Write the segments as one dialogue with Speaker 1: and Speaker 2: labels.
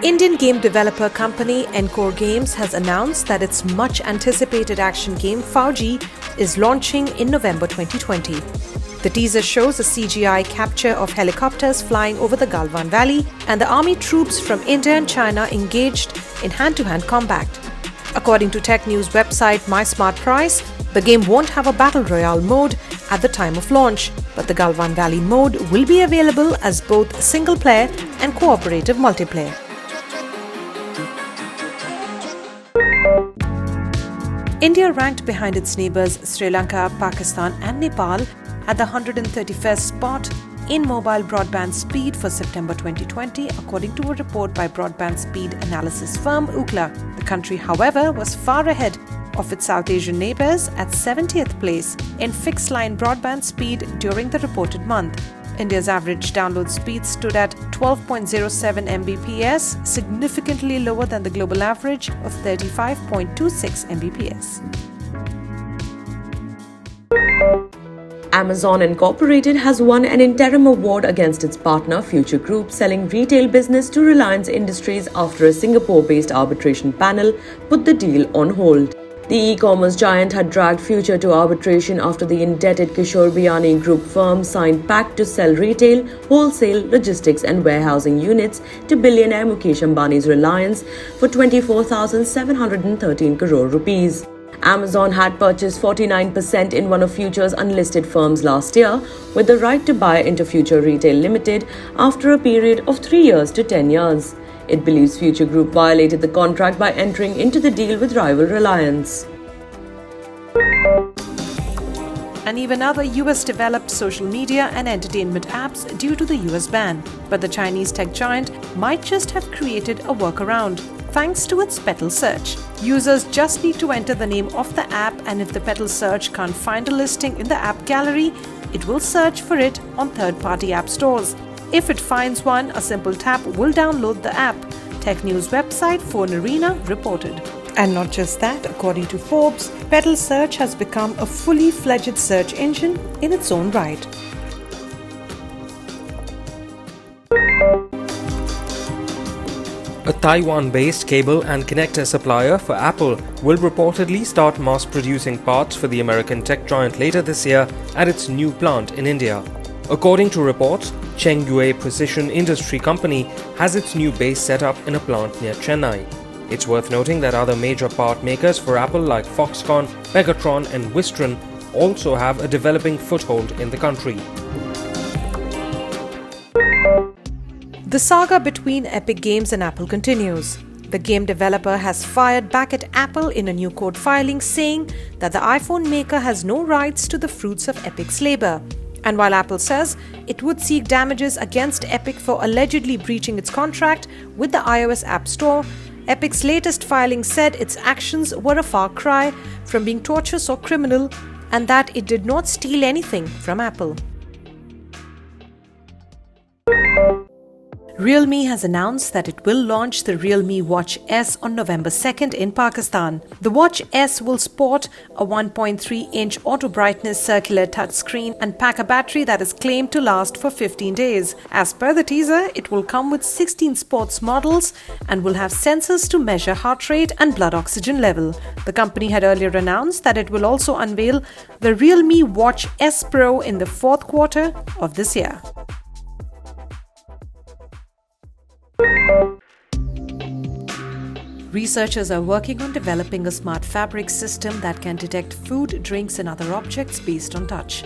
Speaker 1: Indian game developer company Encore Games has announced that its much-anticipated action game FAU-G is launching in November 2020. The teaser shows a CGI capture of helicopters flying over the Galwan Valley and the army troops from India and China engaged in hand-to-hand combat. According to tech news website MySmartPrice, the game won't have a battle royale mode at the time of launch, but the Galwan Valley mode will be available as both single-player and cooperative multiplayer. India ranked behind its neighbours Sri Lanka, Pakistan and Nepal at the 131st spot in mobile broadband speed for September 2020, according to a report by broadband speed analysis firm Ookla. The country, however, was far ahead of its South Asian neighbours at 70th place in fixed-line broadband speed during the reported month. India's average download speed stood at 12.07 Mbps, significantly lower than the global average of 35.26 Mbps.
Speaker 2: Amazon Incorporated has won an interim award against its partner Future Group selling retail business to Reliance Industries after a Singapore-based arbitration panel put the deal on hold. The e-commerce giant had dragged Future to arbitration after the indebted Kishore Biyani Group firm signed pact to sell retail, wholesale, logistics and warehousing units to billionaire Mukesh Ambani's Reliance for 24,713 crore rupees. Amazon had purchased 49% in one of Future's unlisted firms last year, with the right to buy into Future Retail Limited after a period of 3 years to 10 years. It believes Future Group violated the contract by entering into the deal with rival Reliance.
Speaker 1: And even other US-developed social media and entertainment apps due to the US ban. But the Chinese tech giant might just have created a workaround, thanks to its Petal search. Users just need to enter the name of the app, and if the Petal search can't find a listing in the app gallery, it will search for it on third-party app stores. If it finds one, a simple tap will download the app, tech news website Phone Arena reported. And not just that, according to Forbes, Petal Search has become a fully fledged search engine in its own right.
Speaker 3: A Taiwan-based cable and connector supplier for Apple will reportedly start mass-producing parts for the American tech giant later this year at its new plant in India. According to reports, Chengyue Precision Industry Company has its new base set up in a plant near Chennai. It's worth noting that other major part makers for Apple like Foxconn, Pegatron and Wistron also have a developing foothold in the country.
Speaker 1: The saga between Epic Games and Apple continues. The game developer has fired back at Apple in a new court filing, saying that the iPhone maker has no rights to the fruits of Epic's labor. And while Apple says it would seek damages against Epic for allegedly breaching its contract with the iOS App Store, Epic's latest filing said its actions were a far cry from being tortious or criminal, and that it did not steal anything from Apple. Realme has announced that it will launch the Realme Watch S on November 2nd in Pakistan. The Watch S will sport a 1.3-inch auto-brightness circular touchscreen and pack a battery that is claimed to last for 15 days. As per the teaser, it will come with 16 sports models and will have sensors to measure heart rate and blood oxygen level. The company had earlier announced that it will also unveil the Realme Watch S Pro in the fourth quarter of this year. Researchers are working on developing a smart fabric system that can detect food, drinks and other objects based on touch.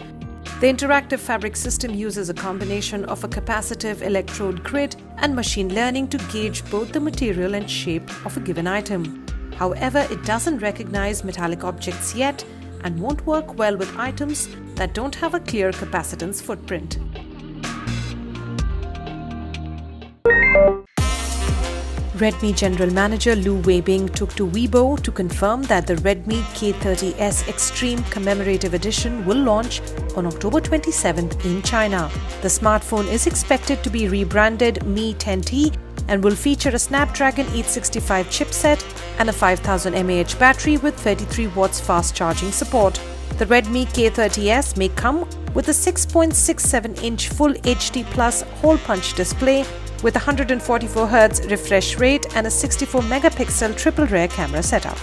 Speaker 1: The interactive fabric system uses a combination of a capacitive electrode grid and machine learning to gauge both the material and shape of a given item. However, it doesn't recognize metallic objects yet and won't work well with items that don't have a clear capacitance footprint. Redmi General Manager Lu Weibing took to Weibo to confirm that the Redmi K30s Extreme Commemorative Edition will launch on October 27th in China. The smartphone is expected to be rebranded Mi 10T and will feature a Snapdragon 865 chipset and a 5000 mAh battery with 33 watts fast charging support. The Redmi K30s may come with a 6.67-inch Full HD Plus hole punch display with a 144Hz refresh rate and a 64-megapixel triple rear camera setup.